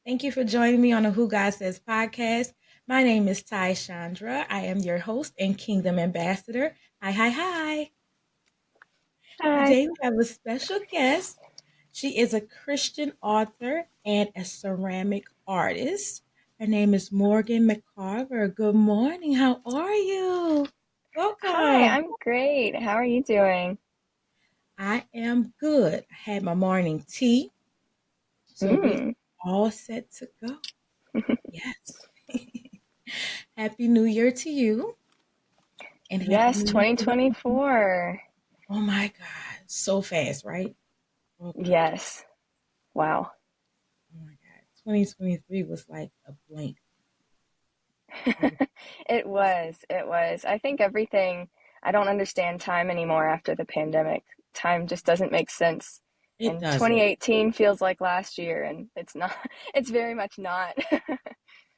Thank you for joining me on the Who God Says podcast. My name is Ty-Shaun-Dra. I am your host and Kingdom Ambassador. Hi, hi, hi. Hi. Today we have a special guest. She is a Christian author and a ceramic artist. Her name is Morgan McCarver. Good morning. How are you? Hi, Welcome. I'm great. How are you doing? I am good. I had my morning tea, so we Mm. all set to go. Yes. Happy New Year to you. And Happy Yes, New Year to the. 2024. Oh my God. So fast, right? Oh God. Yes. Wow. Oh my God. 2023 was like a blink. It was, It was. It was. I think I don't understand time anymore after the pandemic. Time just doesn't make sense. it And doesn't. 2018 feels like last year, and it's not, it's very much not.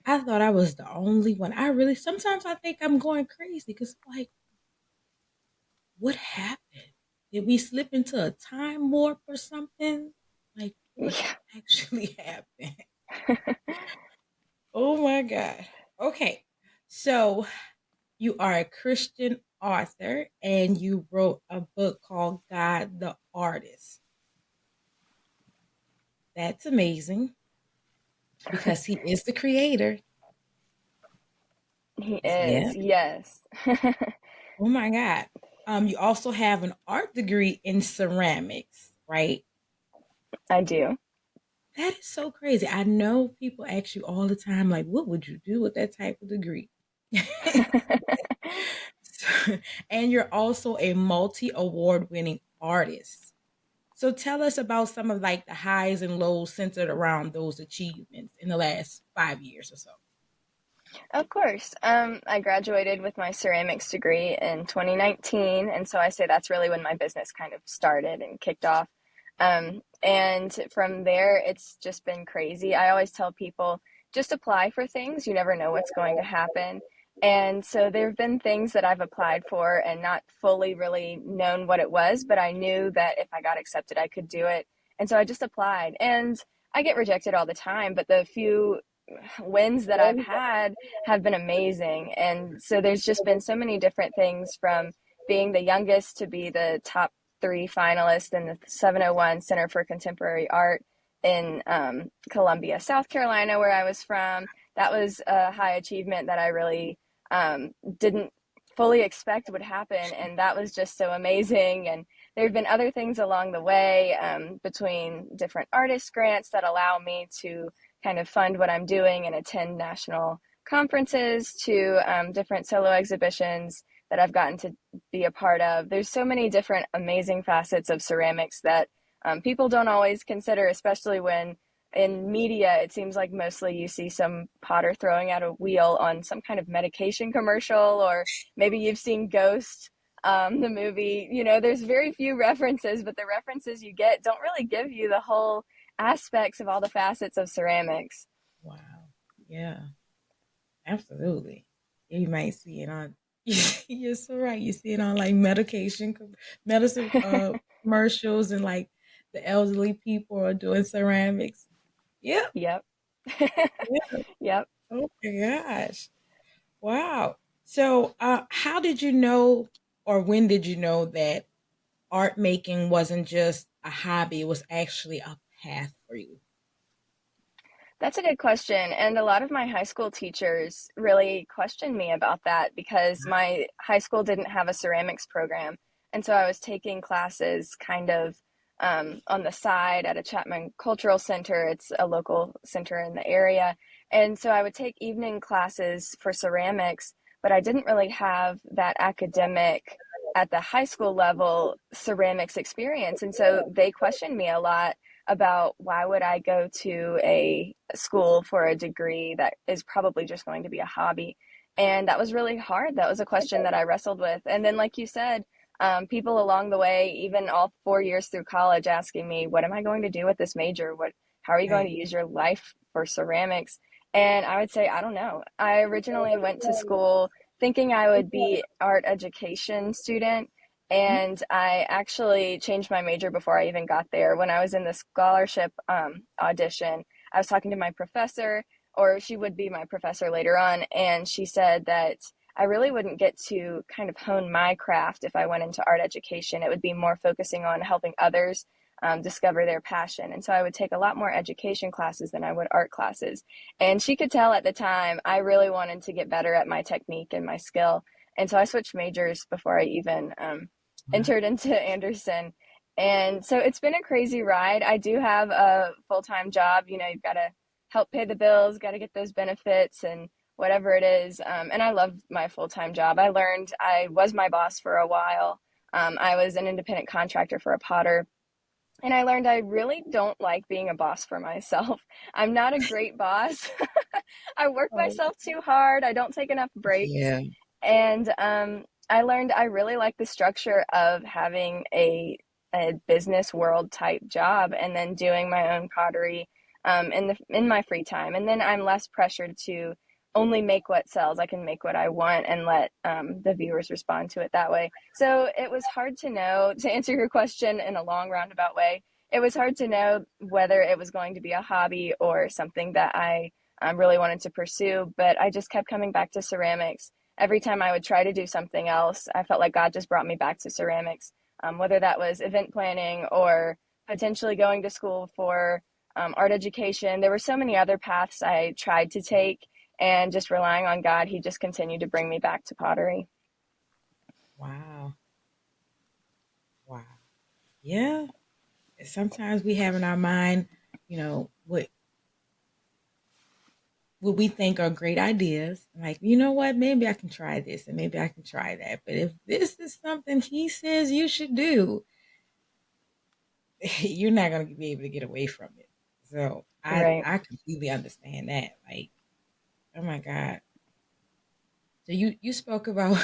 I thought I was the only one. Sometimes I think I'm going crazy because, like, what happened? Did we slip into a time warp or something? Like, what Yeah. actually happened? Oh my God. Okay. So, you are a Christian author and you wrote a book called God the Artist. That's amazing because he is the creator. He Yeah. is. Yes. Oh my God. You also have an art degree in ceramics, right? I do. That is so crazy. I know people ask you all the time, like, what would you do with that type of degree? And you're also a multi-award winning artist. So tell us about some of like the highs and lows centered around those achievements in the last 5 years or so. Of course. I graduated with my ceramics degree in 2019, and so I say that's really when my business kind of started and kicked off. And from there, it's just been crazy. I always tell people just apply for things. You never know what's going to happen. And so there have been things that I've applied for and not fully really known what it was, but I knew that if I got accepted, I could do it. And so I just applied. And I get rejected all the time, but the few wins that I've had have been amazing. And so there's just been so many different things from being the youngest to be the top three finalists in the 701 Center for Contemporary Art in Columbia, South Carolina, where I was from. That was a high achievement that I really didn't fully expect would happen. And that was just so amazing. And there have been other things along the way between different artist grants that allow me to kind of fund what I'm doing and attend national conferences to different solo exhibitions that I've gotten to be a part of. There's so many different amazing facets of ceramics that people don't always consider, especially when in media it seems like mostly you see some potter throwing out a wheel on some kind of medication commercial, or maybe you've seen Ghost, the movie. There's very few references, but the references you get don't really give you the whole aspects of all the facets of ceramics. Wow. Yeah, absolutely. You might see it on, you're so right. You see it on like medicine commercials and like the elderly people are doing ceramics. Yep. Yep. Yeah. Yep. Oh my gosh. Wow. So, how did you know, or when did you know that art making wasn't just a hobby, it was actually a path for you? That's a good question. And a lot of my high school teachers really questioned me about that because my high school didn't have a ceramics program. And so I was taking classes kind of on the side at a Chapman Cultural Center. It's a local center in the area. And so I would take evening classes for ceramics, but I didn't really have that academic at the high school level ceramics experience. And so they questioned me a lot about why would I go to a school for a degree that is probably just going to be a hobby. And that was really hard. That was a question that I wrestled with. And then, like you said, people along the way, even all 4 years through college, asking me, "What am I going to do with this major? How are you going Right. to use your life for ceramics?" And I would say, I don't know. I originally went to school thinking I would be art education student, and I actually changed my major before I even got there. When I was in the scholarship audition, I was talking to my professor, or she would be my professor later on, and she said that I really wouldn't get to kind of hone my craft if I went into art education. It would be more focusing on helping others discover their passion. And so I would take a lot more education classes than I would art classes. And she could tell at the time I really wanted to get better at my technique and my skill. And so I switched majors before I even Wow. entered into Anderson. And so it's been a crazy ride. I do have a full time job. You know, you've got to help pay the bills, got to get those benefits and whatever it is. And I love my full time job. I was my boss for a while. I was an independent contractor for a potter. And I learned I really don't like being a boss for myself. I'm not a great boss. I work Oh, myself too hard. I don't take enough breaks. yeah. And I learned I really like the structure of having a business world type job and then doing my own pottery in my free time. And then I'm less pressured to only make what sells. I can make what I want and let the viewers respond to it that way. So it was hard to know, to answer your question in a long roundabout way, it was hard to know whether it was going to be a hobby or something that I really wanted to pursue. But I just kept coming back to ceramics. Every time I would try to do something else, I felt like God just brought me back to ceramics, whether that was event planning or potentially going to school for art education. There were so many other paths I tried to take, and just relying on God, He just continued to bring me back to pottery. Wow. Wow. Yeah. Sometimes we have in our mind, what we think are great ideas. Like, you know what? Maybe I can try this and maybe I can try that. But if this is something he says you should do, you're not going to be able to get away from it. So Right. I completely understand that. Like, oh my God. So you spoke about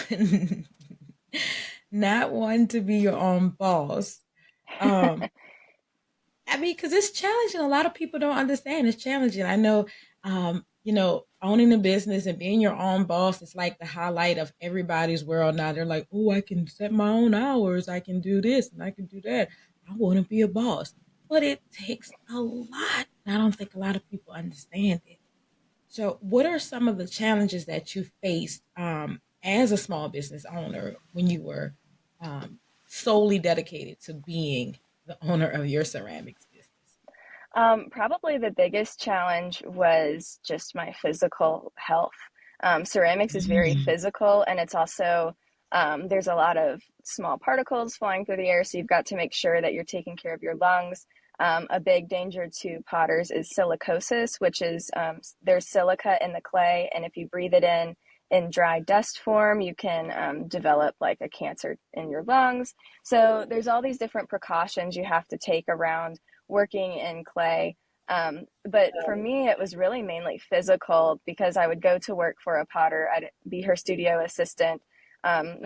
not wanting to be your own boss. Um, I mean, because it's challenging. A lot of people don't understand. It's challenging. I know, owning a business and being your own boss is like the highlight of everybody's world now. They're like, oh, I can set my own hours. I can do this and I can do that. I want to be a boss. But it takes a lot. I don't think a lot of people understand it. So, what are some of the challenges that you faced as a small business owner when you were solely dedicated to being the owner of your ceramics business? Probably the biggest challenge was just my physical health. Ceramics is very Mm. physical, and it's also there's a lot of small particles flying through the air, so you've got to make sure that you're taking care of your lungs. A big danger to potters is silicosis, which is there's silica in the clay, and if you breathe it in dry dust form, you can develop like a cancer in your lungs. So there's all these different precautions you have to take around working in clay. But for me, it was really mainly physical because I would go to work for a potter. I'd be her studio assistant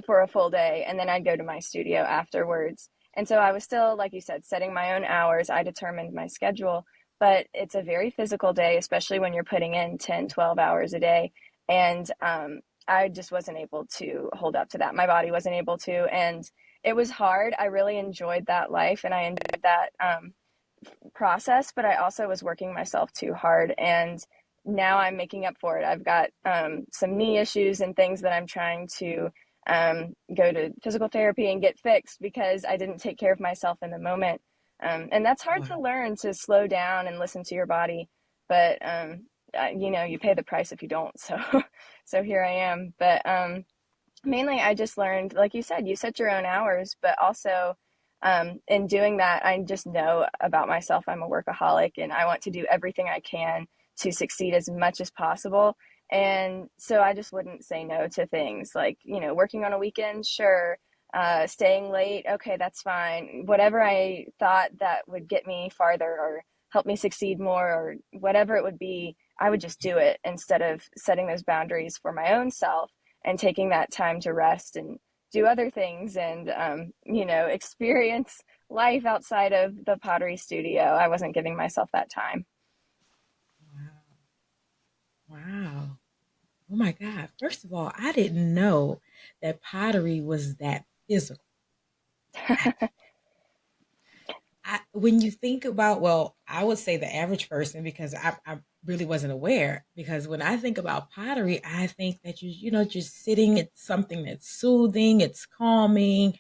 for a full day, and then I'd go to my studio afterwards. And so I was still, like you said, setting my own hours. I determined my schedule, but it's a very physical day, especially when you're putting in 10, 12 hours a day. And I just wasn't able to hold up to that. My body wasn't able to. And it was hard. I really enjoyed that life and I enjoyed that process, but I also was working myself too hard. And now I'm making up for it. I've got some knee issues and things that I'm trying to go to physical therapy and get fixed because I didn't take care of myself in the moment. And that's hard to Wow. learn, to slow down and listen to your body. But you pay the price if you don't. So, so here I am. But mainly I just learned, like you said, you set your own hours, but also in doing that, I just know about myself. I'm a workaholic and I want to do everything I can to succeed as much as possible. And so I just wouldn't say no to things like, working on a weekend, sure. Staying late, okay, that's fine. Whatever I thought that would get me farther or help me succeed more or whatever it would be, I would just do it instead of setting those boundaries for my own self and taking that time to rest and do other things and experience life outside of the pottery studio. I wasn't giving myself that time. Wow. Wow. Oh my God. First of all, I didn't know that pottery was that physical. I, when you think about, well, I would say the average person because I really wasn't aware. Because when I think about pottery, I think that just sitting, it's something that's soothing, it's calming.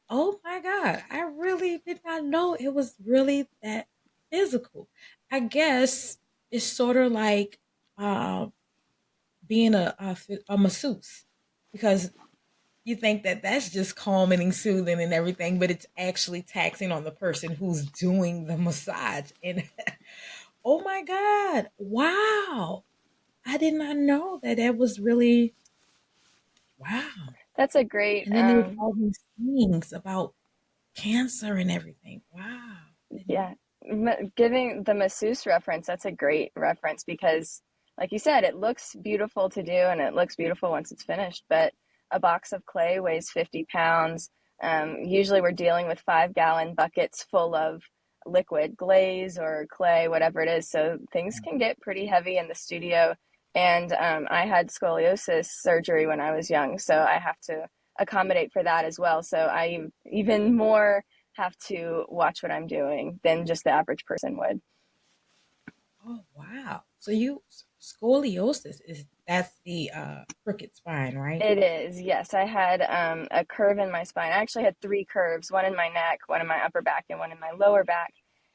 Oh my God, I really did not know it was really that physical. I guess it's sort of like uh, being a masseuse because you think that that's just calming and soothing and everything, but it's actually taxing on the person who's doing the massage. And oh my God, wow. I did not know that that was really, wow. That's a great, And then there's all these things about cancer and everything. Wow. Didn't yeah, giving the masseuse reference, that's a great reference because, like you said, it looks beautiful to do and it looks beautiful once it's finished. But a box of clay weighs 50 pounds. Usually, we're dealing with 5-gallon buckets full of liquid glaze or clay, whatever it is. So things can get pretty heavy in the studio. And I had scoliosis surgery when I was young, so I have to accommodate for that as well. So I even more have to watch what I'm doing than just the average person would. Oh, wow. So you scoliosis is that's the crooked spine, right? It is, yes. I had a curve in my spine. I actually had three curves, one in my neck, one in my upper back, and one in my lower back.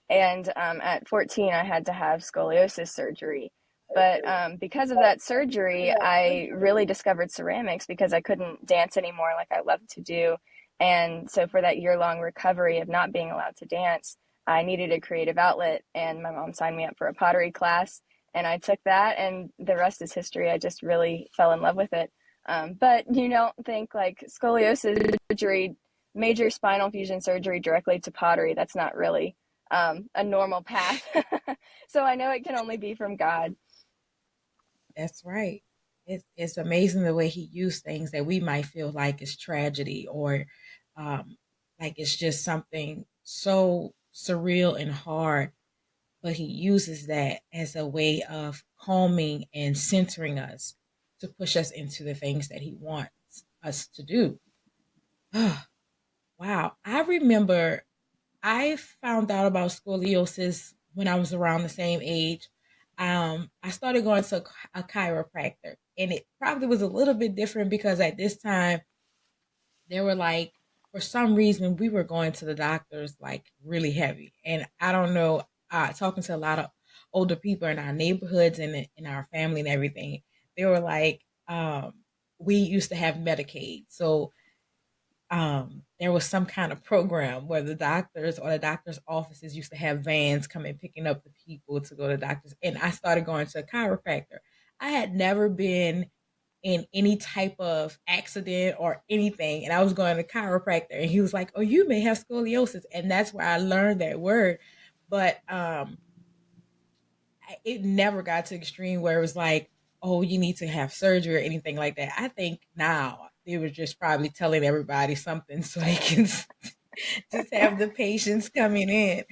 And at 14, I had to have scoliosis surgery. But because of that surgery, I really discovered ceramics because I couldn't dance anymore like I loved to do. And so, for that year-long recovery of not being allowed to dance, I needed a creative outlet. And my mom signed me up for a pottery class. And I took that, and the rest is history. I just really fell in love with it. But you don't think like scoliosis surgery, major spinal fusion surgery directly to pottery. That's not really a normal path. So I know it can only be from God. That's right. It's amazing the way he used things that we might feel like is tragedy or um, like it's just something so surreal and hard, but he uses that as a way of calming and centering us to push us into the things that he wants us to do. Wow. I remember I found out about scoliosis when I was around the same age. I started going to a chiropractor, and it probably was a little bit different because at this time they were like, for some reason, we were going to the doctors like really heavy, and I don't know. Talking to a lot of older people in our neighborhoods and in our family and everything, they were like, we used to have Medicaid, so there was some kind of program where the doctors or the doctors' offices used to have vans coming picking up the people to go to doctors. And I started going to a chiropractor. I had never been in any type of accident or anything, and I was going to chiropractor, and he was like, "Oh, you may have scoliosis," and that's where I learned that word. But it never got to extreme where it was like, oh, you need to have surgery or anything like that. I think now they were just probably telling everybody something so they can just have the patients coming in.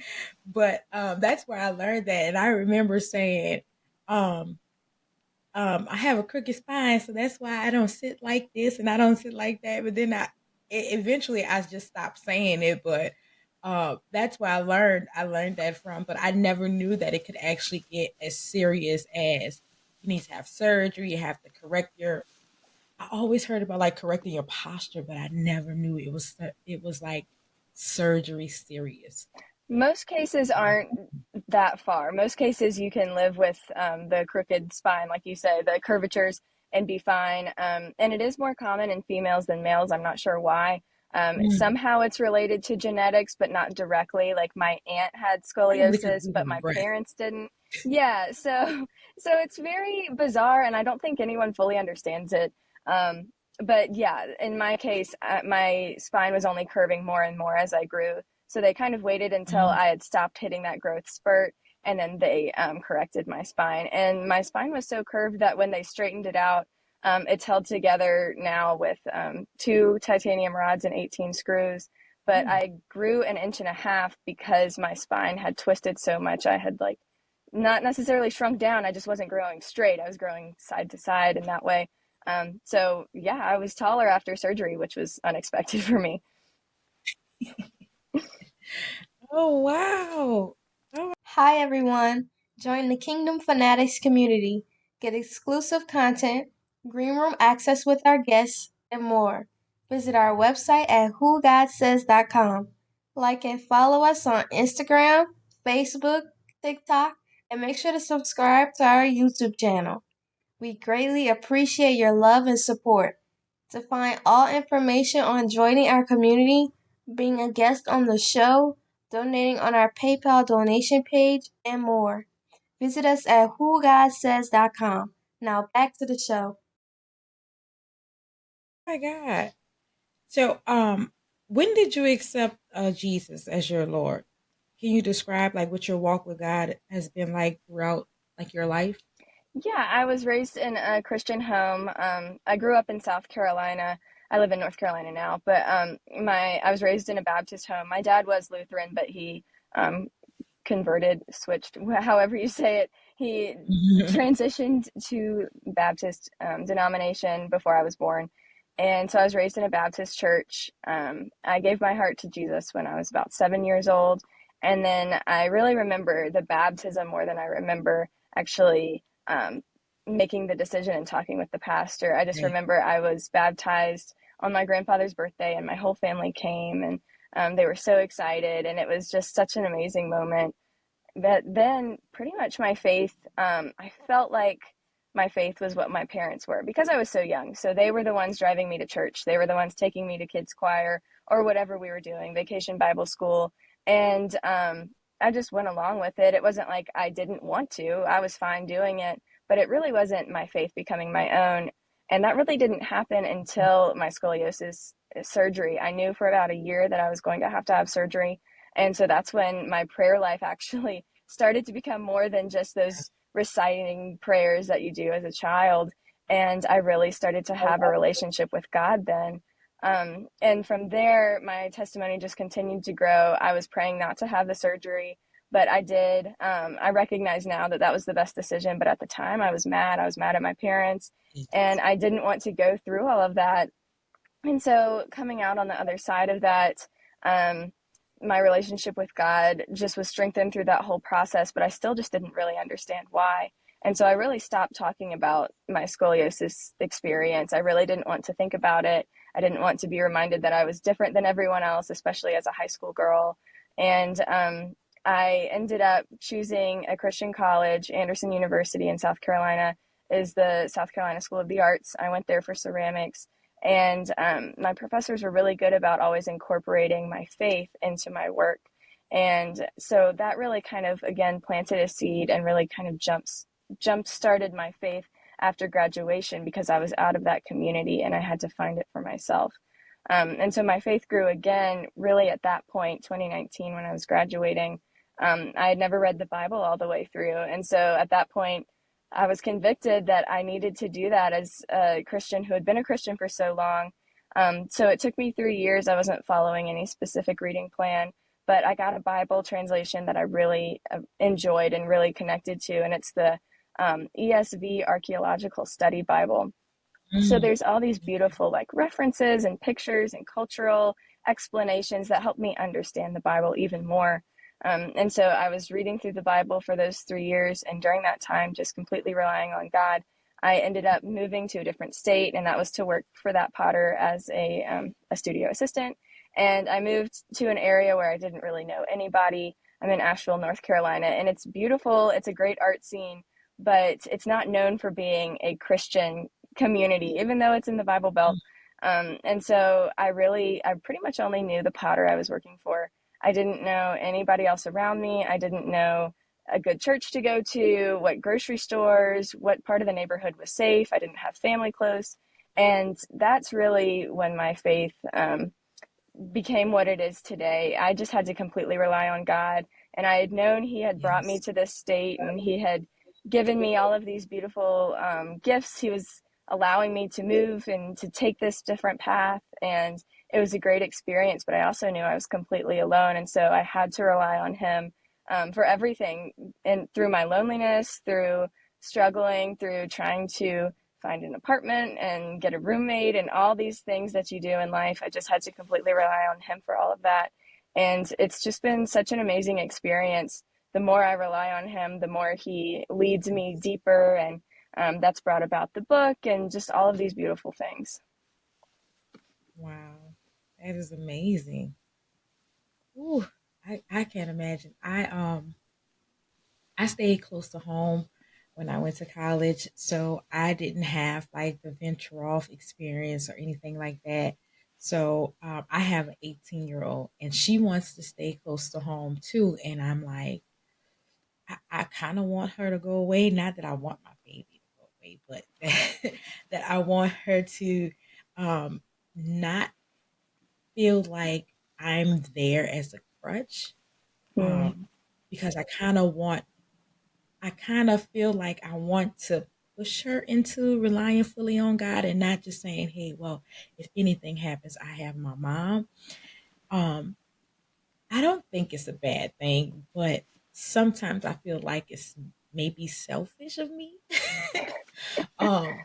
But that's where I learned that. And I remember saying, um, I have a crooked spine, so that's why I don't sit like this and I don't sit like that. But then eventually I just stopped saying it. But that's where I learned that from. But I never knew that it could actually get as serious as you need to have surgery. You have to correct your. I always heard about like correcting your posture, but I never knew it was like surgery serious. Most cases aren't that far. Most cases you can live with the crooked spine, like you say, the curvatures, and be fine. And it is more common in females than males. I'm not sure why. Mm, Somehow it's related to genetics, but not directly. Like my aunt had probably because scoliosis, we but have a my breast. parents didn't. Yeah, so it's very bizarre, and I don't think anyone fully understands it. Um, but yeah, in my case, my spine was only curving more and more as I grew, so they kind of waited until Uh-huh. I had stopped hitting that growth spurt, and then they corrected my spine. And my spine was so curved that when they straightened it out, it's held together now with two titanium rods and 18 screws. But Mm. I grew an inch and a half because my spine had twisted so much. I had like not necessarily shrunk down. I just wasn't growing straight. I was growing side to side in that way. So yeah, I was taller after surgery, which was unexpected for me. Oh, wow. Oh, Hi everyone! Join the Kingdom Fanatics community. Get exclusive content, green room access with our guests, and more. Visit our website at whogodsays.com. Like and follow us on Instagram, Facebook, TikTok, and make sure to subscribe to our YouTube channel. We greatly appreciate your love and support. To find all information on joining our community, being a guest on the show, donating on our PayPal donation page, and more, visit us at whogodsays.com. Now back to the show. my God. So, when did you accept Jesus as your Lord? Can you describe like what your walk with God has been like throughout like your life? Yeah, I was raised in a Christian home. I grew up in South Carolina. I live in North Carolina now, but my I was raised in a Baptist home. My dad was Lutheran, but he um, converted, switched, however you say it. He transitioned to Baptist denomination before I was born. And so I was raised in a Baptist church. I gave my heart to Jesus when I was about 7 years old. And then I really remember the baptism more than I remember actually making the decision and talking with the pastor. I just Yeah. remember I was baptized on my grandfather's birthday, and my whole family came, and they were so excited. And it was just such an amazing moment. But then pretty much my faith, I felt like my faith was what my parents were because I was so young. So they were the ones driving me to church. They were the ones taking me to kids choir or whatever we were doing, vacation Bible school. And I just went along with it. It wasn't like I didn't want to. I was fine doing it, but it really wasn't my faith becoming my own. And that really didn't happen until my scoliosis surgery. I knew for about a year that I was going to have surgery. And so that's when my prayer life actually started to become more than just those reciting prayers that you do as a child. And I really started to have a relationship with God then. And from there, my testimony just continued to grow. I was praying not to have the surgery, but I did. I recognize now that that was the best decision. But at the time, I was mad. I was mad at my parents, and I didn't want to go through all of that. And so, coming out on the other side of that, um, my relationship with God just was strengthened through that whole process, but I still just didn't really understand why. And so I really stopped talking about my scoliosis experience. I really didn't want to think about it. I didn't want to be reminded that I was different than everyone else, especially as a high school girl. And I ended up choosing a Christian college. Anderson University in South Carolina is the South Carolina School of the Arts. I went there for ceramics, and my professors were really good about always incorporating my faith into my work. And so that really kind of, again, planted a seed and really kind of jump started my faith after graduation because I was out of that community and I had to find it for myself. And so my faith grew again, really at that point, 2019, when I was graduating. I had never read the Bible all the way through. And so at that point, I was convicted that I needed to do that as a Christian who had been a Christian for so long. So it took me 3 years. I wasn't following any specific reading plan, but I got a Bible translation that I really enjoyed and really connected to, and it's the ESV Archaeological Study Bible. So Mm. there's all these beautiful like references and pictures and cultural explanations that help me understand the Bible even more. And so I was reading through the Bible for those 3 years, and during that time, just completely relying on God. I ended up moving to a different state, and that was to work for that potter as a studio assistant. And I moved to an area where I didn't really know anybody. I'm in Asheville, North Carolina, and it's beautiful. It's a great art scene, but it's not known for being a Christian community, even though it's in the Bible Belt. And so I pretty much only knew the potter I was working for. I didn't know anybody else around me. I didn't know a good church to go to, what grocery stores, what part of the neighborhood was safe. I didn't have family close. And that's really when my faith became what it is today. I just had to completely rely on God. And I had known He had brought me Yes. to this state, and He had given me all of these beautiful gifts. He was allowing me to move and to take this different path. And it was a great experience, but I also knew I was completely alone. And so I had to rely on Him for everything. And through my loneliness, through struggling, through trying to find an apartment and get a roommate and all these things that you do in life. I just had to completely rely on Him for all of that. And it's just been such an amazing experience. The more I rely on him, the more he leads me deeper. And that's brought about the book and just all of these beautiful things. Wow. That is amazing. Ooh, I can't imagine. I stayed close to home when I went to college, so I didn't have like the venture off experience or anything like that. So I have an 18-year-old, and she wants to stay close to home too. And I'm like, I kind of want her to go away. Not that I want my baby to go away, but that I want her to not feel like I'm there as a crutch. Mm. Um, because I kind of feel like I want to push her into relying fully on God and not just saying, hey, well, if anything happens, I have my mom. Um, I don't think it's a bad thing, but sometimes I feel like it's maybe selfish of me. um,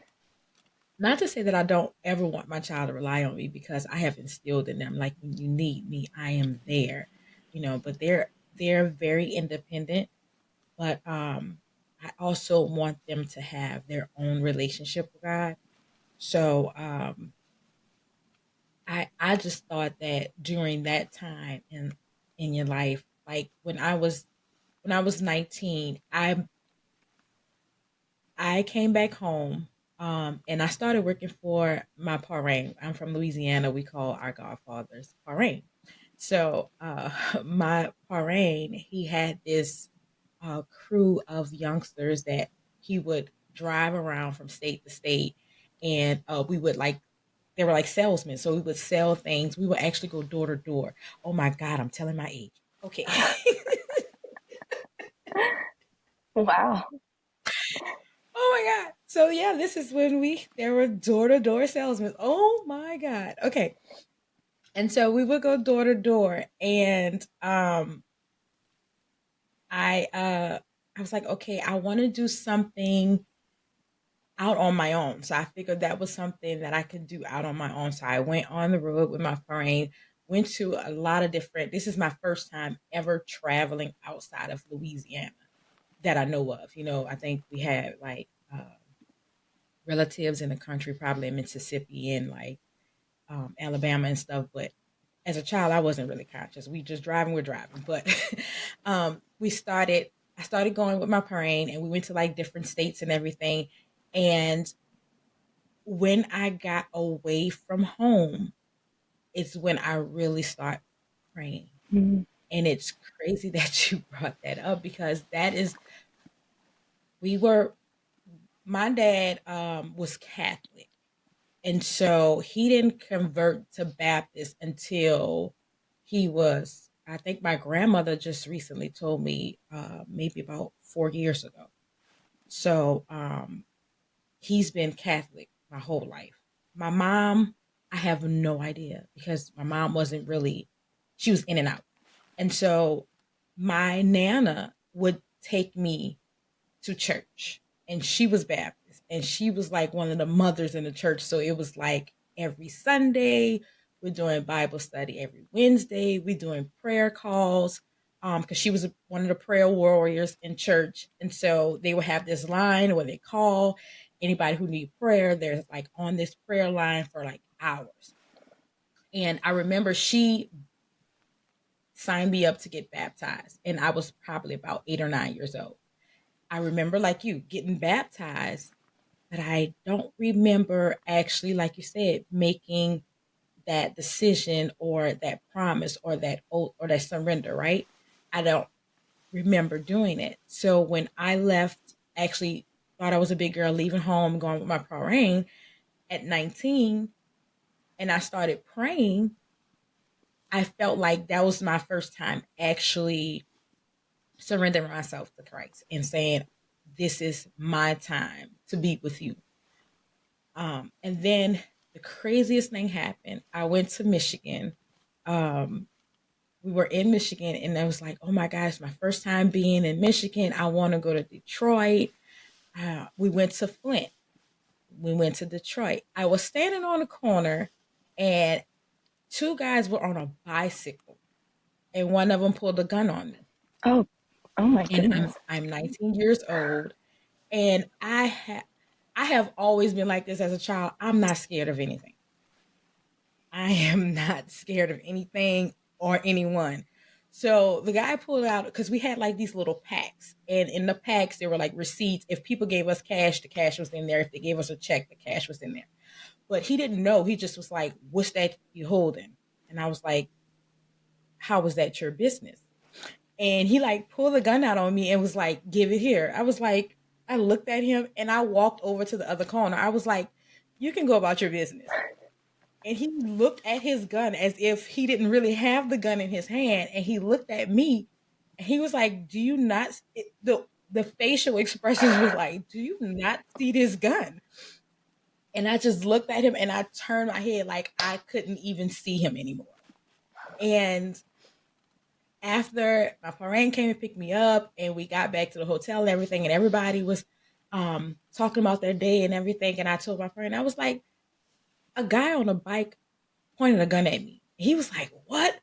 Not to say that I don't ever want my child to rely on me because I have instilled in them like when you need me, I am there. But they're very independent, but I also want them to have their own relationship with God. So I just thought that during that time in your life, like when I was 19, I came back home, and I started working for my parrain. I'm from Louisiana. We call our godfathers parrain. So my parrain, he had this crew of youngsters that he would drive around from state to state, and we would like they were like salesmen. So we would sell things. We would actually go door to door. Oh my God, I'm telling my age. Okay. Wow. Oh my God. So yeah, this is when there were door to door salesmen. Oh my God. Okay. And so we would go door to door, and I was like, okay, I want to do something out on my own. So I figured that was something that I could do out on my own. So I went on the road with my friend, went to a lot of different this is my first time ever traveling outside of Louisiana that I know of. I think we had like relatives in the country, probably in Mississippi and like Alabama and stuff. But as a child, I wasn't really conscious. We just driving, we're driving. But I started going with my parent, and we went to like different states and everything. And when I got away from home, it's when I really start praying. Mm. And it's crazy that you brought that up because we were, my dad was Catholic. And so he didn't convert to Baptist until I think my grandmother just recently told me maybe about 4 years ago. So he's been Catholic my whole life. My mom, I have no idea because my mom wasn't really, she was in and out. And so my Nana would take me to church, and she was Baptist, and she was like one of the mothers in the church. So it was like every Sunday we're doing Bible study, every Wednesday we're doing prayer calls, because she was one of the prayer warriors in church. And so they would have this line where they call anybody who need prayer. They're like on this prayer line for like hours. And I remember she signed me up to get baptized, and I was probably about 8 or 9 years old. I remember, like you, getting baptized, but I don't remember actually, like you said, making that decision or that promise or that oath or that surrender, right? I don't remember doing it. So when I left, actually thought I was a big girl leaving home, going with my parrain at 19, and I started praying, I felt like that was my first time actually surrendering myself to Christ and saying, this is my time to be with you. And then the craziest thing happened. I went to Michigan. Um, we were in Michigan, and I was like, oh my gosh, my first time being in Michigan. I want to go to Detroit. We went to Flint. We went to Detroit. I was standing on a corner, and two guys were on a bicycle. and one of them pulled a gun on me. Oh, oh my And goodness. I'm 19 years old, and I have always been like this as a child. I'm not scared of anything. I am not scared of anything or anyone. So the guy pulled out, because we had like these little packs, and in the packs there were like receipts. If people gave us cash, the cash was in there. If they gave us a check, the cash was in there. But he didn't know. He just was like, "What's that you holding?" And I was like, "How was that your business?" And he like pulled the gun out on me and was like, "Give it here." I was like, I looked at him and I walked over to the other corner. I was like, "You can go about your business." And he looked at his gun as if he didn't really have the gun in his hand. And he looked at me and he was like, "Do you not?" The facial expressions was like, "Do you not see this gun?" And I just looked at him and I turned my head like I couldn't even see him anymore. And after my parent came and picked me up and we got back to the hotel and everything, and everybody was talking about their day and everything, and I told my friend, I was like, a guy on a bike pointed a gun at me. He was like, "What?"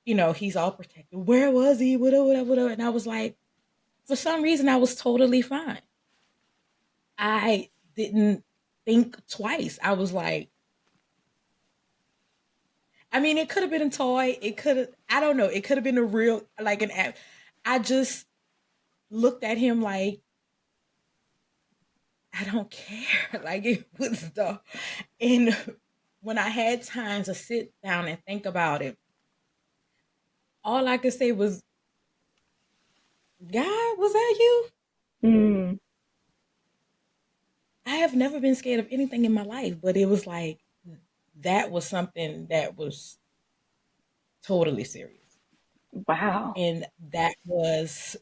He's all protected. Where was he? Whatever, whatever, whatever. And I was like, for some reason, I was totally fine. I didn't think twice. I was like, I mean, it could have been a toy. It could have, I don't know. It could have been a real, like an app. I just looked at him like, I don't care. Like it was stuff. And when I had time to sit down and think about it, all I could say was, "God, was that you?" Mm, I have never been scared of anything in my life, but it was like that was something that was totally serious. wow. And that was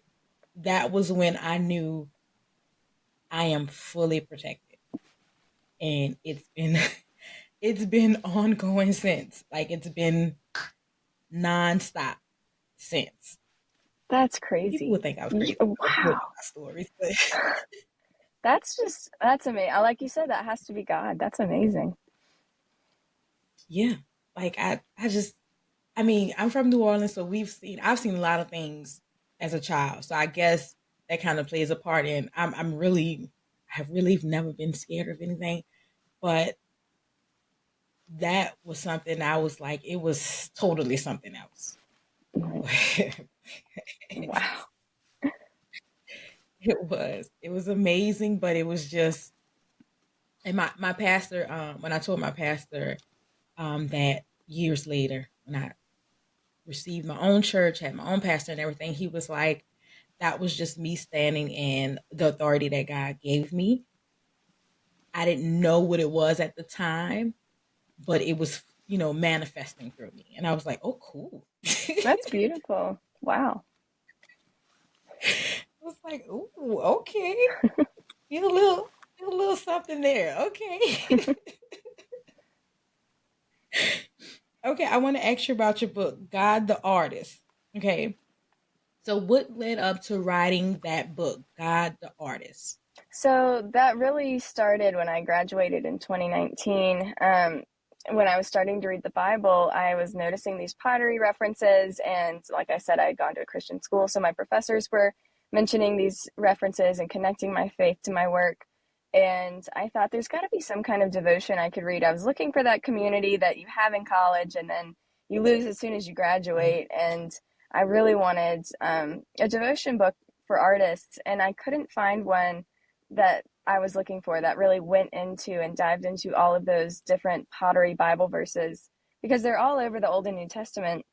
when I knew I am fully protected. And it's been it's been ongoing since. Like it's been nonstop since. That's People would crazy. think I was crazy for Wow. my stories, but That's amazing. Like you said, that has to be God. That's amazing. yeah. Like I mean, I'm from New Orleans, so I've seen a lot of things as a child. So I guess that kind of plays a part in I've really never been scared of anything, but that was something I was like, it was totally something else. Wow. It was amazing, but it was just, and my pastor, when I told my pastor that years later, when I received my own church, had my own pastor and everything, he was like, that was just me standing in the authority that God gave me. I didn't know what it was at the time, but it was, manifesting through me. And I was like, "Oh, cool." That's beautiful. Wow. I was like, "Ooh, okay. Feel a little something there. Okay." Okay, I want to ask you about your book, God the Artist. Okay. So what led up to writing that book, God the Artist? So that really started when I graduated in 2019. When I was starting to read the Bible, I was noticing these pottery references. And like I said, I had gone to a Christian school. So my professors were mentioning these references and connecting my faith to my work. And I thought there's got to be some kind of devotion I could read. I was looking for that community that you have in college and then you lose as soon as you Right. graduate. And I really wanted a devotion book for artists. And I couldn't find one that I was looking for that really went into and dived into all of those different pottery Bible verses because they're all over the Old and New Testament.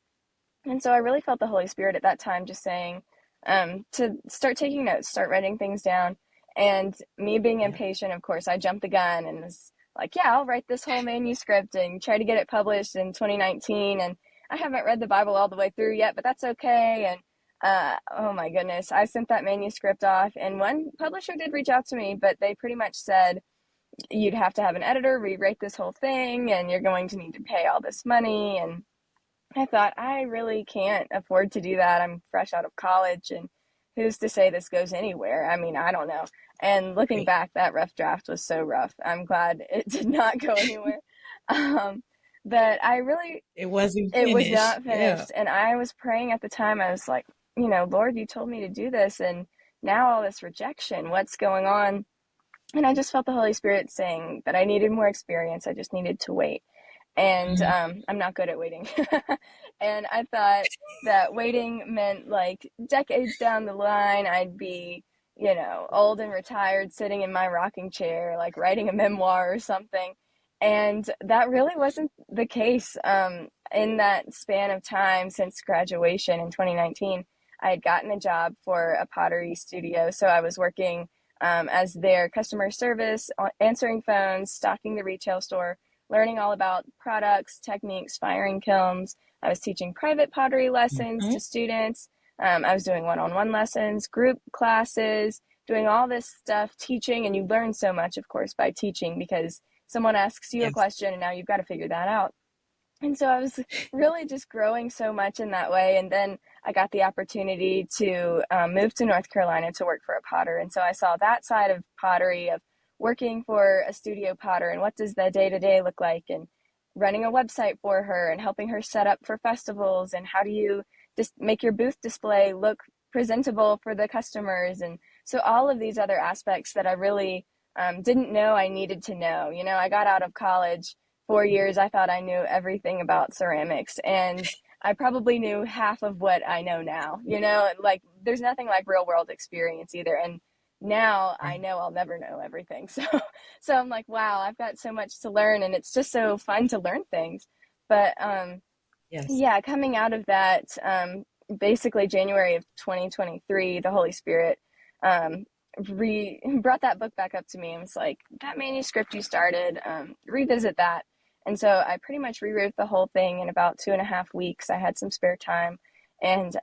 And so I really felt the Holy Spirit at that time just saying to start taking notes, start writing things down. And me being Yeah. impatient, of course, I jumped the gun and was like, yeah, I'll write this whole manuscript and try to get it published in 2019. And I haven't read the Bible all the way through yet, but that's okay. And oh my goodness, I sent that manuscript off, and one publisher did reach out to me, but they pretty much said you'd have to have an editor rewrite this whole thing, and you're going to need to pay all this money. And I thought, I really can't afford to do that. I'm fresh out of college, and who's to say this goes anywhere? I mean, I don't know. And looking Right. back, that rough draft was so rough. I'm glad it did not go anywhere. Um, But I really, It wasn't it was finished. not Yeah. finished. And I was praying at the time. I was like, Lord, you told me to do this. And now all this rejection, what's going on? And I just felt the Holy Spirit saying that I needed more experience. I just needed to wait. And Mhm. I'm not good at waiting. And I thought that waiting meant like decades down the line, I'd be, old and retired, sitting in my rocking chair, like writing a memoir or something. And that really wasn't the case. In that span of time since graduation in 2019, I had gotten a job for a pottery studio. So I was working as their customer service, answering phones, stocking the retail store, learning all about products, techniques, firing kilns. I was teaching private pottery lessons Mhm. to students. I was doing one-on-one lessons, group classes, doing all this stuff, teaching. And you learn so much, of course, by teaching because someone asks you a Yes. question and now you've got to figure that out. And so I was really just growing so much in that way. And then I got the opportunity to move to North Carolina to work for a potter. And so I saw that side of pottery, of working for a studio potter and what does the day to day look like, and running a website for her and helping her set up for festivals, and how do you just make your booth display look presentable for the customers. And so all of these other aspects that I really didn't know I needed to know. I got out of college 4 years, I thought I knew everything about ceramics, and I probably knew half of what I know now. Like there's nothing like real world experience either. And now I Right. know I'll never know everything. So I'm like, wow, I've got so much to learn, and it's just so fun to learn things. But Yes. yeah, coming out of that, basically January of 2023, the Holy Spirit brought that book back up to me and was like, that manuscript you started, revisit that. And so I pretty much rewrote the whole thing in about 2.5 weeks. I had some spare time, and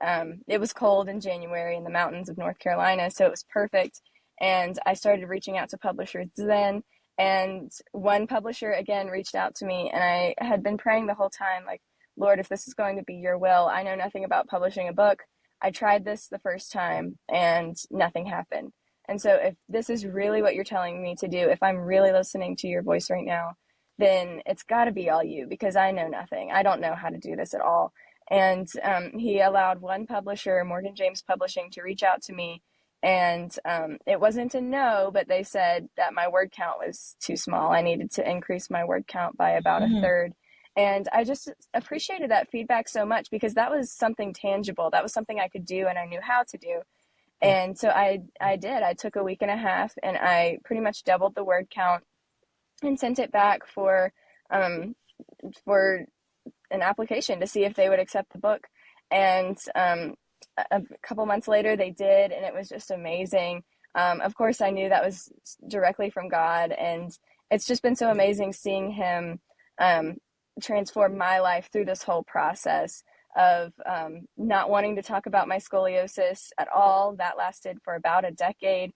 it was cold in January in the mountains of North Carolina, so it was perfect. And I started reaching out to publishers then. And one publisher again reached out to me, and I had been praying the whole time, like, Lord, if this is going to be your will, I know nothing about publishing a book. I tried this the first time and nothing happened. And so, if this is really what you're telling me to do, if I'm really listening to your voice right now, then it's got to be all you, because I know nothing. I don't know how to do this at all. And he allowed one publisher, Morgan James Publishing, to reach out to me. And it wasn't a no, but they said that my word count was too small. I needed to increase my word count by about a Mhm. third. And I just appreciated that feedback so much because that was something tangible. That was something I could do and I knew how to do. Yes. And so I did. I took a week and a half and I pretty much doubled the word count and sent it back um, for an application to see if they would accept the book. And a couple months later, they did, and it was just amazing. Of course, I knew that was directly from God, and it's just been so amazing seeing Him um, transform my life through this whole process of not wanting to talk about my scoliosis at all. That lasted for about a decade.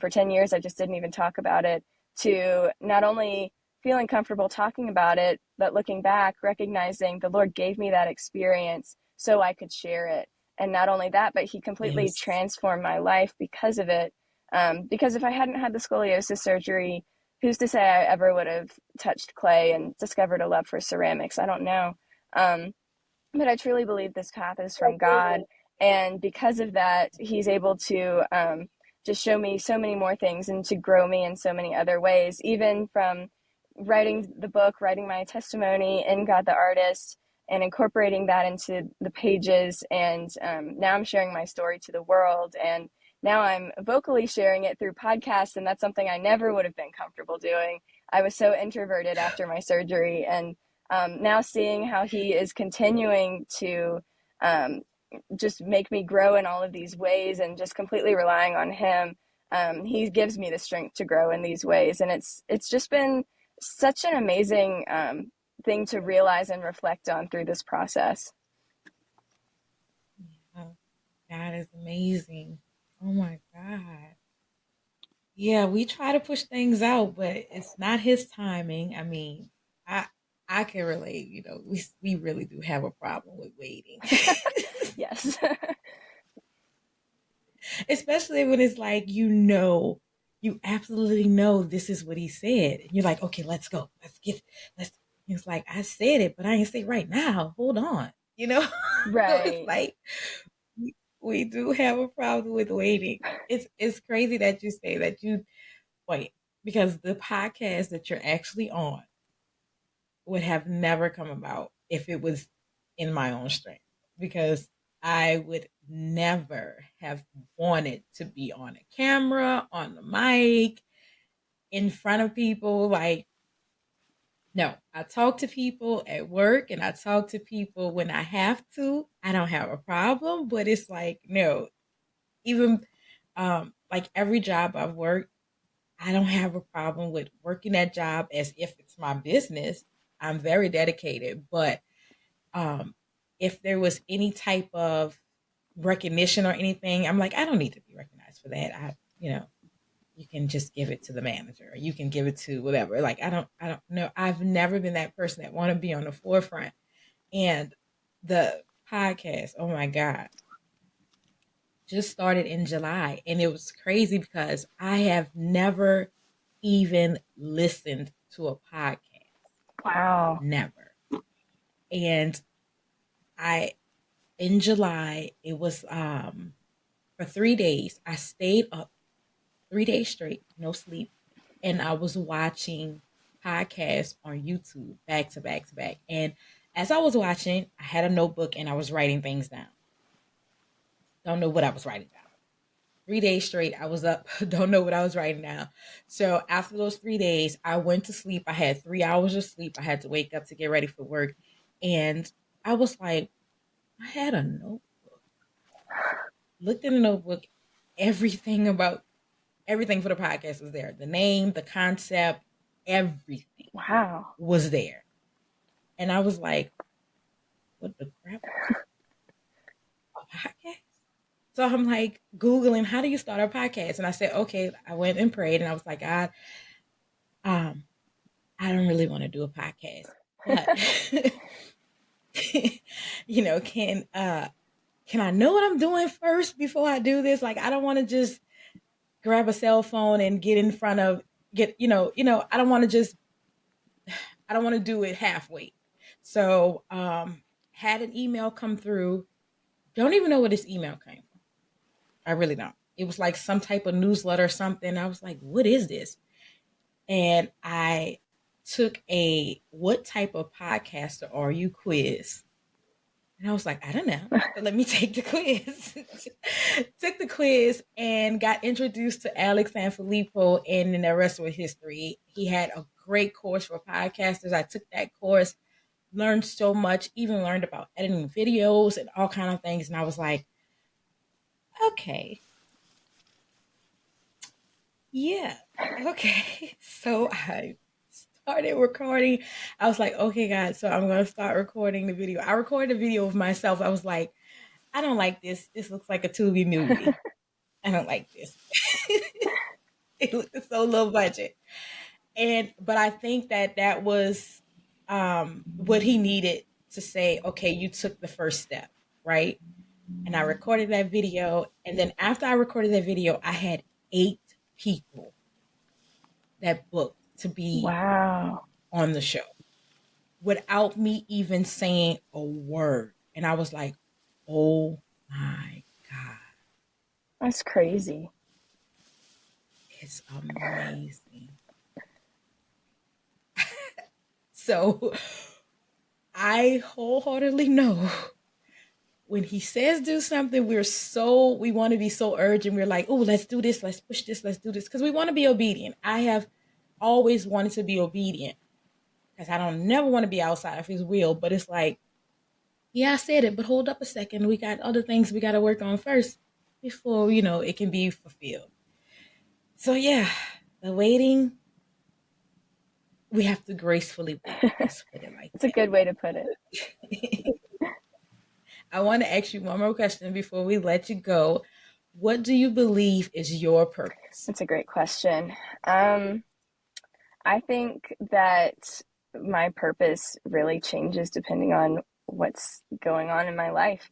For 10 years, I just didn't even talk about it, to not only feeling comfortable talking about it, but looking back, recognizing the Lord gave me that experience so I could share it. And not only that, but He completely Yes. transformed my life because of it. Because if I hadn't had the scoliosis surgery, who's to say I ever would have touched clay and discovered a love for ceramics? I don't know. Um, but I truly believe this path is from God. And because of that, He's able to just show me so many more things and to grow me in so many other ways, even from writing the book, writing my testimony in God the Artist, and incorporating that into the pages. And now I'm sharing my story to the world. And now I'm vocally sharing it through podcasts. And that's something I never would have been comfortable doing. I was so introverted after my surgery. And now seeing how He is continuing to um, just make me grow in all of these ways and just completely relying on Him, He gives me the strength to grow in these ways. And it's just been such an amazing thing to realize and reflect on through this process. Yeah. God is amazing. Oh my God. Yeah, we try to push things out, but it's not His timing. I mean, I I can relate. We really do have a problem with waiting, Yes. especially when it's like you absolutely know this is what He said, and you're like, okay, let's go, let's get, let's. It's like, I said it, but I ain't say right now. Hold on. You know? So it's Right. like we do have a problem with waiting. It's crazy that you say that you wait, because the podcast that you're actually on would have never come about if it was in my own strength. Because I would never have wanted to be on a camera, on the mic, in front of people. Like, no, I talk to people at work and I talk to people when I have to. I don't have a problem, but it's like, no, even like every job I've worked, I don't have a problem with working that job as if it's my business. I'm very dedicated, but um, if there was any type of recognition or anything, I'm like, I don't need to be recognized for that. You can just give it to the manager. Or you can give it to whatever. Like, I don't know. I've never been that person that want to be on the forefront. And the podcast, oh my God, just started in July. And it was crazy because I have never even listened to a podcast. Wow. Never. And I in July, it was for 3 days. I stayed up 3 days straight, no sleep, and I was watching podcasts on YouTube back to back to back. And as I was watching, I had a notebook and I was writing things down. Don't know what I was writing down. 3 days straight, I was up, don't know what I was writing down. So after those 3 days, I went to sleep. I had 3 hours of sleep. I had to wake up to get ready for work. And I was like, I had a notebook. Looked in the notebook, everything about everything for the podcast was there. The name, the concept, everything Wow. was there. And I was like, what the crap? A podcast? So I'm like Googling, how do you start a podcast? And I said, okay, I went and prayed and I was like, God, um, I don't really want to do a podcast. But can I know what I'm doing first before I do this? Like, I don't want to just grab a cell phone and get in front of I don't want to just I don't want to do it halfway. So had an email come through. Don't even know where this email came from. I really don't. It was like some type of newsletter or something. I was like, what is this? And I took a what type of podcaster are you quiz. And I was like, I don't know. So let me take the quiz. Took the quiz and got introduced to Alex and Filippo, and then the rest was history. He had a great course for podcasters. I took that course, learned so much, even learned about editing videos and all kind of things. And I was like, okay, yeah, okay. So I started recording. I was like, okay, guys, so I'm going to start recording the video. I recorded a video of myself. I was like, I don't like this. This looks like a Tubi movie. I don't like this. It looks so low budget. But I think that was what he needed to say, okay, you took the first step, right? And I recorded that video. And then after I recorded that video, I had 8 people that booked to be Wow. on the show without me even saying a word. And I was like, oh my God. That's crazy. It's amazing. So I wholeheartedly know when he says do something, we want to be so urgent. We're like, oh, let's do this, let's push this, let's do this. Because we want to be obedient. I have always wanted to be obedient. Because I don't never want to be outside of his will. But it's like, yeah, I said it, but hold up a second. We got other things we got to work on first before, it can be fulfilled. So yeah, the waiting, we have to gracefully wait. Let's put it like It's a good way to put it. that. I want to ask you one more question before we let you go. What do you believe is your purpose? That's a great question. I think that my purpose really changes depending on what's going on in my life.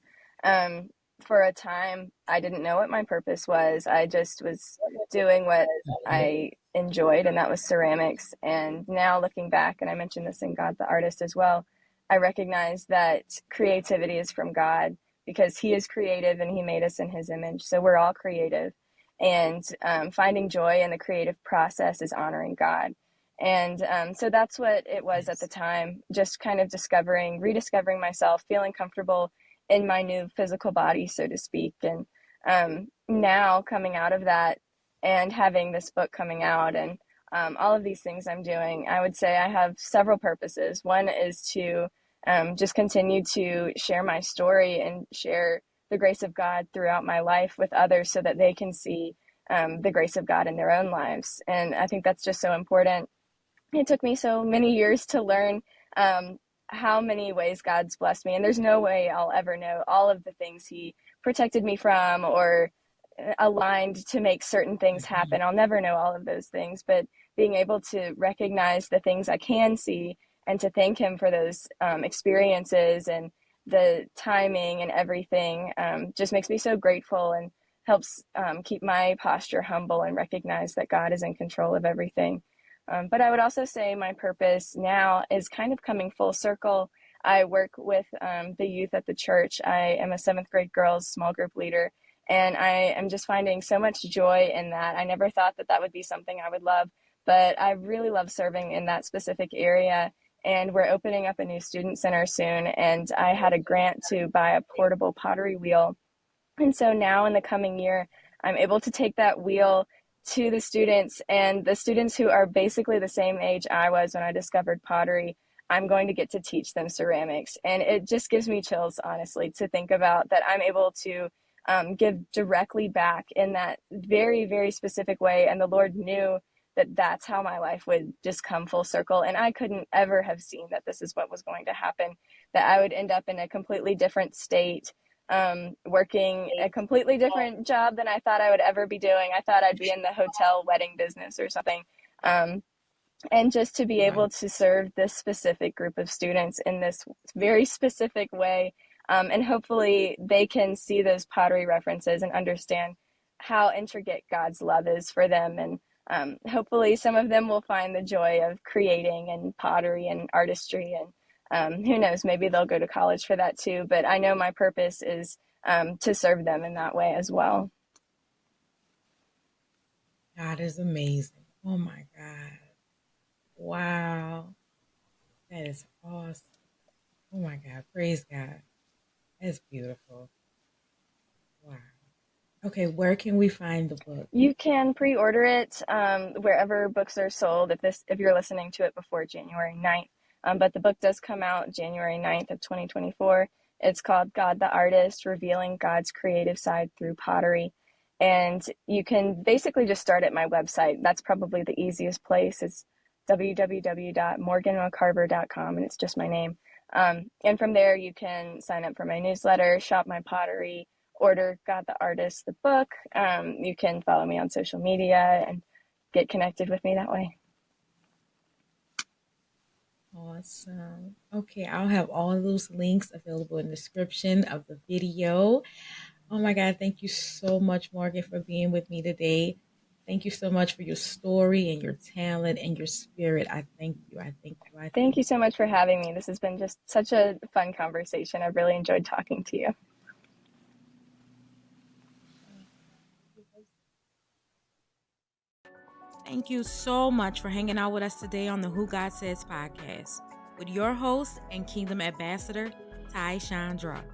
For a time, I didn't know what my purpose was. I just was doing what I enjoyed, and that was ceramics. And now looking back, and I mentioned this in God the Artist as well, I recognize that creativity is from God because he is creative and he made us in his image. So we're all creative. And finding joy in the creative process is honoring God. And so that's what it was at the time, just kind of rediscovering myself, feeling comfortable in my new physical body, so to speak. And now coming out of that and having this book coming out and all of these things I'm doing, I would say I have several purposes. One is to just continue to share my story and share the grace of God throughout my life with others so that they can see the grace of God in their own lives. And I think that's just so important. It took me so many years to learn how many ways God's blessed me. And there's no way I'll ever know all of the things he protected me from or aligned to make certain things happen. I'll never know all of those things, but being able to recognize the things I can see and to thank him for those experiences and the timing and everything just makes me so grateful and helps keep my posture humble and recognize that God is in control of everything. But I would also say my purpose now is kind of coming full circle. I work with the youth at the church. I am a 7th grade girls small group leader, and I am just finding so much joy in that. I never thought that that would be something I would love, but I really love serving in that specific area. And we're opening up a new student center soon, and I had a grant to buy a portable pottery wheel. And so now in the coming year, I'm able to take that wheel to the students, and the students who are basically the same age I was when I discovered pottery, I'm going to get to teach them ceramics. And it just gives me chills, honestly, to think about that I'm able to give directly back in that very, very specific way. And the Lord knew that that's how my life would just come full circle. And I couldn't ever have seen that this is what was going to happen, that I would end up in a completely different state, working a completely different job than I thought I would ever be doing. I thought I'd be in the hotel wedding business or something. And just to be able to serve this specific group of students in this very specific way. And hopefully they can see those pottery references and understand how intricate God's love is for them. And hopefully some of them will find the joy of creating and pottery and artistry. And who knows, maybe they'll go to college for that too. But I know my purpose is to serve them in that way as well. God is amazing. Oh my God. Wow. That is awesome. Oh my God. Praise God. That's beautiful. Wow. Okay, where can we find the book? You can pre-order it wherever books are sold if you're listening to it before January 9th. But the book does come out January 9th of 2024. It's called God the Artist, Revealing God's Creative Side Through Pottery. And you can basically just start at my website. That's probably the easiest place. It's www.morganmccarver.com, and it's just my name. And from there, you can sign up for my newsletter, shop my pottery, order God the Artist, the book. You can follow me on social media and get connected with me that way. Awesome. Okay, I'll have all of those links available in the description of the video. Oh my God, thank you so much, Morgan, for being with me today. Thank you so much for your story and your talent and your spirit. I thank you. I thank you. Thank you so much for having me. This has been just such a fun conversation. I've really enjoyed talking to you. Thank you so much for hanging out with us today on the Who God Says podcast with your host and Kingdom Ambassador, Ty-Shaun-Dra.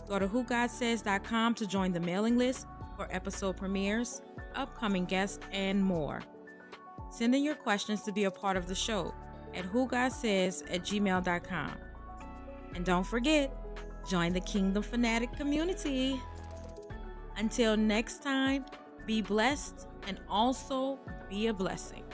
Go to whogodsays.com to join the mailing list for episode premieres, upcoming guests, and more. Send in your questions to be a part of the show at whogodsays@gmail.com. And don't forget, join the Kingdom Fanatic community. Until next time, be blessed and also be a blessing.